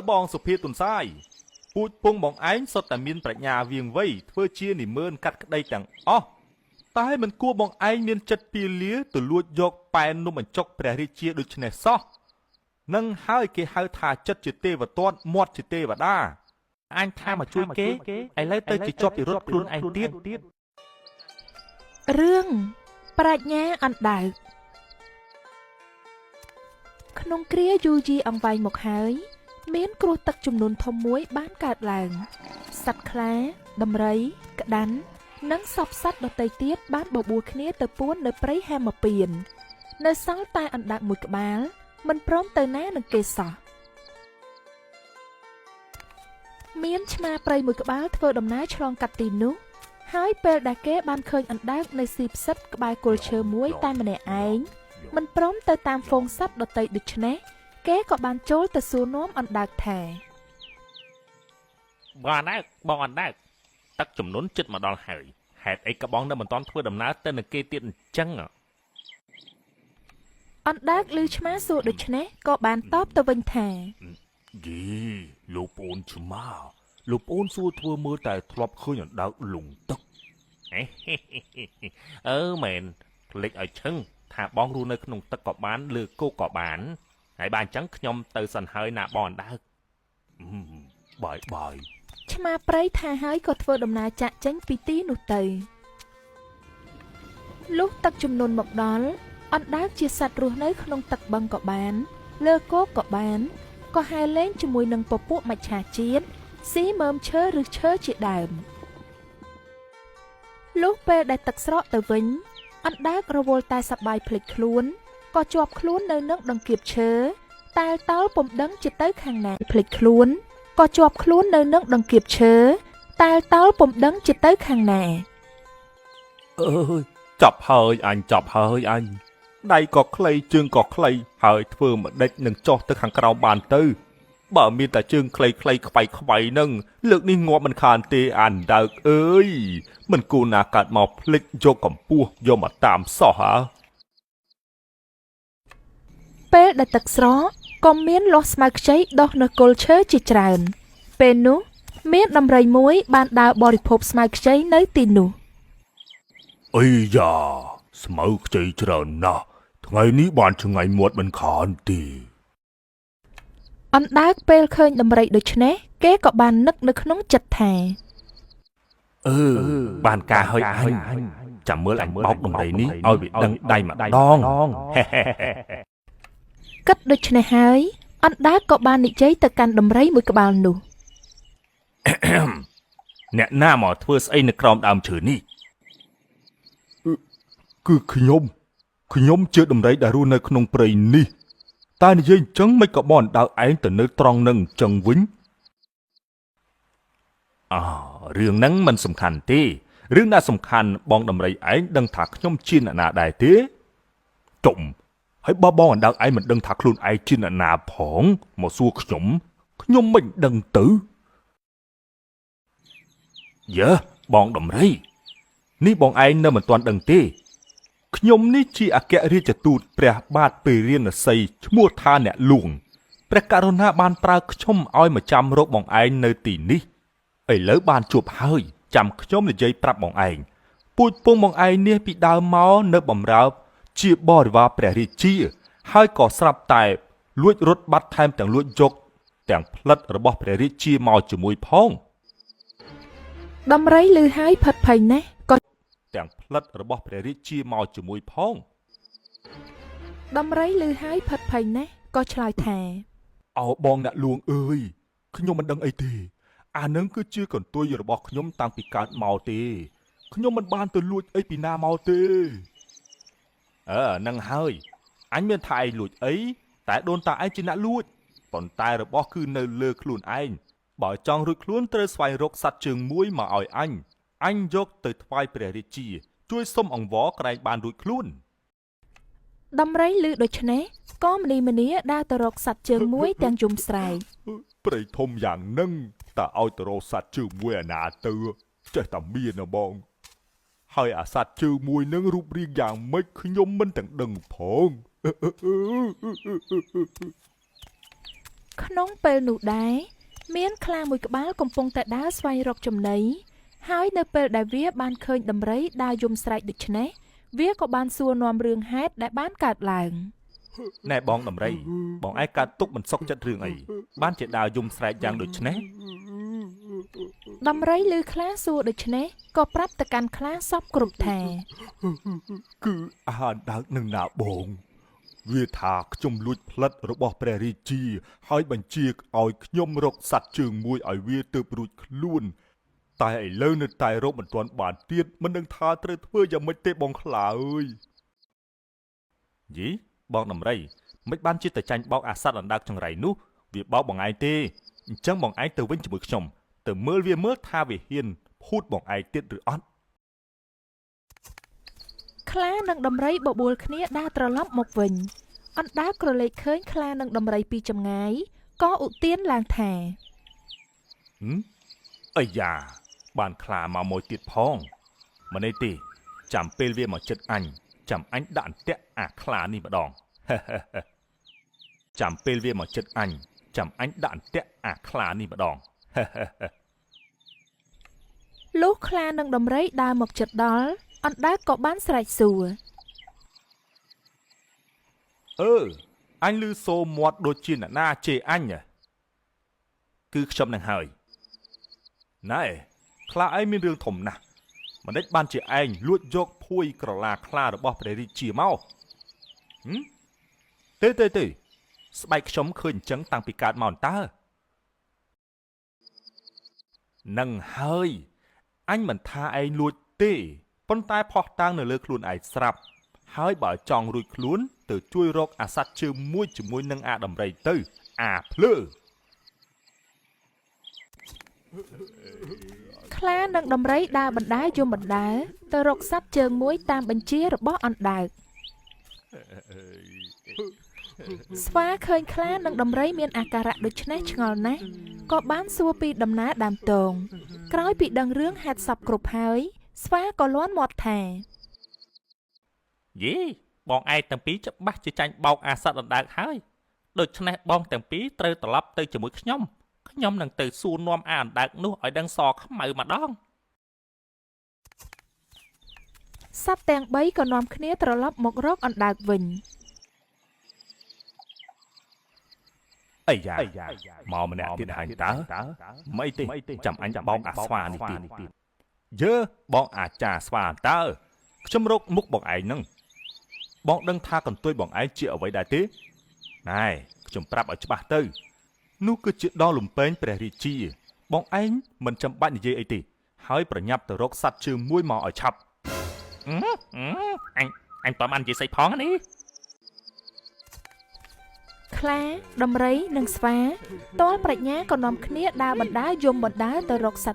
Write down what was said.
បងសុភាទុនសាយពូជពងបងឯងសុទ្ធតែមានប្រាជ្ញាវាងវៃធ្វើជានិមឺនកាត់ក្តីទាំងអស់តែមិនគួរបងឯងមានចិត្តពៀលាទៅលួចយកប៉ែននំបញ្ចុកព្រះរាជាដូចនេះសោះនឹងហើយគេហៅថាចិត្តជាទេវទត្តមាត់ជាទេវតាអញថាមកជួយគេឥឡូវទៅជាជាប់ពីរត់ខ្លួនឯងទៀតរឿងប្រាជ្ញាអណ្ដើកក្នុងគ្រាយូរយារអង្វែងមកហើយមានគ្រោះទឹកជំនន់ធំមួយបានកើតឡើងសត្វខ្លាដំរីក្តាន់និងសពសត្វដទៃទៀតបានបបួលគ្នាទៅពួននៅព្រៃហេមពៀននៅសល់តែអណ្ដើកមួយក្បាលមិនព្រមទៅណានឹងគេសោះមានឆ្មាព្រៃមួយក្បាលធ្វើដំណើរឆ្លងកាត់ទីនោះហើយពេលដែលគេបានឃើញអណ្ដើកនៅស៊ីផ្សិតក្បែរគល់ឈើមួយតែម្នាក់ឯងមិនព្រមទៅតាមហ្វូងសត្វដទៃដូច្នេះគេក៏បានចូលទៅសួរនាំអណ្ដើកថាបងអណ្ដើកទឹកចំនួនចិត្តមកដល់ហើយហេតុអីក៏បងនៅមិនទាន់ធ្វើដំណើរទៅនឹងគេទៀតអញ្ចឹងអណ្ដើកឮឆ្មាសួរដូច្នេះក៏បានតបទៅវិញថាយីលោកប្អូនឆ្មាលោកប្អូនសួរធ្វើមើលតែធ្លាប់ឃើញអណ្ដើកលងទឹកមែនភ្លេចឲ្យឈឹងថាបងរស់នៅក្នុងទឹកក៏បានលើគោកក៏បានហើយបានអញ្ចឹងខ្ញុំទៅសិនហើយណាបងអណ្ដើកបាយឆ្មាព្រៃថាហើយក៏ធ្វើដំណើរចាក់ចេញពីទីនោះទៅលុះទឹកជំនន់មកដល់អណ្ដើកជាសត្វរស់នៅក្នុងទឹកបឹងក៏បានលើគោកក៏បានក៏ហែលេងជាមួយនឹងពពួកមច្ឆាជាតិស៊ីមើមឈើឬឈើជាដើមលុះពេលដែលទឹកស្រកទៅវិញអណ្ដើករវល់តែសប្បាយភ្លេចខ្លួនក៏ជាប់ខ្លួននៅនឹងដង្កៀបឈើតែតើពុំដឹងជាទៅខាងណាភ្លេចខ្លួនក៏ជាប់ខ្លួននៅនឹងដង្កៀបឈើតែតើពុំដឹងជាទៅខាងណាចាប់ហើយអញដៃក៏ខ្លីជើងក៏ខ្លីហើយធ្វើមិនដេចនឹងចោះទៅខាងក្រោមបានទៅបើមានតែជើងខ្លីខ្វាយនឹងលើកនេះងាប់មិនខានទេអណ្ដើកអើយមិនគួរណាកាត់មកភ្លេចយកកម្ពស់យកមកតាមសោះពេលដែលទឹកស្រកក៏មានលាស់ស្មៅខ្ចីដុះនៅគល់ឈើជាច្រើនពេលនោះមានដំរីមួយបានដើរបរិភោគស្មៅខ្ចីនៅទីនោះអីយ៉ាស្មៅខ្ចីច្រើនណាស់ថ្ងៃនេះបានឆ្ងាញ់មាត់មិនខានទេអណ្ដើកពេលឃើញដំរីដូច្នេះគេក៏បាននឹកនៅក្នុងចិត្តថាបានការហើយអញចាំមើលអញបោកដំរីនេះឲ្យវាដឹងដៃម្ដងគិតដូច្នេះហើយអណ្ដើកក៏បាននិយាយទៅកាន់ដំរីមួយក្បាលនោះអ្នកណាមកធ្វើស្អីនៅក្រោមដើមឈើនេះគឺខ្ញុំជាដំរីដែលរស់នៅក្នុងព្រៃនេះតែនិយាយអញ្ចឹងមិនក៏បងអណ្ដើកឯងទៅនៅត្រង់នឹងអញ្ចឹងវិញរឿងហ្នឹងមិនសំខាន់ទេរឿងដែលសំខាន់បងដំរីឯងដឹងថាខ្ញុំជាអ្នកណាដែរទេចុំហើយបើបងអណ្ដើកឯងមិនដឹងថាខ្លួនឯងជាអ្នកណាផងមកសួរខ្ញុំមិនដឹងទៅបងដំរីនេះបងឯងនៅមិនទាន់ដឹងទេខ្ញុំនេះជាអគ្គរាជទូតព្រះបាទពេរាណសីឈ្មោះថាអ្នកលួងព្រះករុណាបានប្រើខ្ញុំឲ្យមកចាំរកបងឯងនៅទីនេះឥឡូវបានជួបហើយចាំខ្ញុំនិយាយប្រាប់បងឯងពូជពងបងឯងនេះពីដើមមកនៅបំរើជាបរិវារព្រះរាជាហើយក៏ស្រាប់តែលួចរត់បាត់ថែមទាំងលួចយកទាំងផ្លិតរបស់ព្រះរាជាមកជាមួយផងដំរីឮហើយផិតភ័យណាស់ក៏ទាំងផ្លិតរបស់ព្រះរាជាមកជាមួយផងដំរីឮហើយផិតភ័យណាស់ក៏ឆ្លើយថាបងអ្នកលួងអើយខ្ញុំមិនដឹងអីទេអានឹងគឺជាកន្ទុយរបស់ខ្ញុំតាំងពីកើតមកទេខ្ញុំមិនបានទៅលួចអីពីណាមកទេនឹងហើយអញមានថាឯងលួចអីតែដូនតាឯងជាអ្នកលួចប៉ុន្តែរបស់គឺនៅលើខ្លួនឯងបើចង់រួចខ្លួនត្រូវស្វែងរកសត្វជើងមួយមកឲ្យអញយកទៅថ្វាយព្រះរាជាជួយសុំអង្វរក្រែងបានរួចខ្លួនដំរីឮដូច្នេះក៏ម្នីដើរទៅរកសត្វជើងមួយទាំងយំស្រែកព្រៃធំយ៉ាងហ្នឹងតើឲ្យទៅរកសត្វជើងមួយអាណាទៅចេះតែមានណាបងហើយអាសត្វជើងមួយហ្នឹងរូបរាងយ៉ាងម៉េចខ្ញុំមិនទាំងដឹងផង ក្នុងពេលនោះដែរមានខ្លាមួយក្បាលកំពុងតែដើរស្វែងរកចំណីហើយនៅពេលដែលវាបានឃើញដំរីដើរយំស្រែកដូច្នេះវាក៏បានសួរនាំរឿងហេតុដែលបានកើតឡើង ណែបងដំរីបងឯងកើតទុកមិនសុខចិត្តរឿងអីបានជាដើរយំស្រែកយ៉ាងដូចនេះ ដំរីឮខ្លាសួរដូច្នេះក៏ប្រាប់ទៅកាន់ខ្លាសពគ្រប់ថា គឺអាហារដើកនឹងណាបងវាថាខ្ញុំលួចផ្លិតរបស់ព្រះរាជាហើយបញ្ជាឲ្យខ្ញុំរកសត្វជើងមួយឲ្យវាទើបរួចខ្លួនតែឥឡូវនៅតែរកមិនទាន់បានទៀតមិនដឹងថាត្រូវធ្វើយ៉ាងម៉េចទេបងខ្លាអើយយីបងដំរីមិនបានជាតែចាញ់បោកអាសត្វអណ្ដើកចង្រៃនោះវាបោកបងឯងទេអញ្ចឹងបងឯងទៅវិញជាមួយខ្ញុំទៅមើលវាមើលថាវាហ៊ានភូតបងឯងទៀតឬអត់ ខ្លានិងដំរីបបួលគ្នាដើរត្រឡប់មកវិញអណ្ដើកក្រឡេកឃើញខ្លានិងដំរីពីចម្ងាយក៏ឧទានឡើងថា អាយ៉ាបានខ្លាមកមួយទៀតផងមិនអីទេចាំពេលវាមកចិត្តអញចាំអញដាក់អន្ទាក់អាខ្លានេះម្ដង ចាំពេលវាមកចិត្តអញចាំអញដាក់អន្ទាក់អាខ្លានេះម្ដង លុះខ្លានិងដំរីដើរមកជិតដល់អណ្ដើកក៏បានស្រែកសួរ អញឮសូរមាត់ដូចជាអ្នកណាជេរអញគឺខ្ញុំនឹងហើយណែខ្លាឯងមានរឿងធំណាស់មិនដេចបានជាឯងលួចយកភួយក្រឡាខ្លារបស់ព្រះរាជាមកទេស្បែកខ្ញុំឃើញអញ្ចឹងតាំងពីកើតមកតើនឹងហើយអញមិនថាឯងលួចទេប៉ុន្តែផោះតាំងនៅលើខ្លួនឯងស្រាប់ហើយបើចង់រួចខ្លួនទៅជួយរកអាសត្វជើងមួយជាមួយនឹងអាដំរីទៅអាភ្លើ ខ្លានិងដំរីដើរបណ្ដើរយំបណ្ដើរទៅរកសត្វជើងមួយតាមបញ្ជារបស់អណ្ដើកស្វាឃើញខ្លានិងដំរីមានអាការៈដូចនេះឆ្ងល់ណាស់ក៏បានសួរពីដំណើរដើមតងក្រោយពីដឹងរឿងហេតុសពគ្រប់ហើយស្វាក៏លាន់មាត់ថា យេបងឯងទាំងពីរច្បាស់ជាចាញ់បោកអាសត្វអណ្ដើកហើយដូច្នេះបងទាំងពីរត្រូវត្រឡប់ទៅជាមួយខ្ញុំនឹងទៅសួរនាំអាអណ្ដើកនោះឲ្យដឹងសខ្មៅម្ដង សត្វទាំង3ក៏នាំគ្នាត្រឡប់មករកអណ្ដើកវិញ អីយ៉ាមកម្នាក់ទៀតហើយតើមិនទេចាំអញបោកអាស្វានេះទៀតយើបងអាចារ្យស្វាតើខ្ញុំរកមុខបងឯងនឹងបងដឹងថាកន្ទុយបងឯងជាអ្វីដែរទេណែខ្ញុំប្រាប់ឲ្យច្បាស់ទៅនោះគឺជាដងលំពេងព្រះរាជាបងឯងមិនចាំបាច់និយាយអីទេហើយប្រញាប់ទៅរកសត្វជើងមួយមកឲ្យឆាប់ អញតើបាននិយាយស្អីផងនេះ ខ្លាដំរីនិងស្វាទាល់ប្រាជ្ញាក៏នាំគ្នាដើរបណ្ដើរយំបណ្ដើរទៅរកសត្វ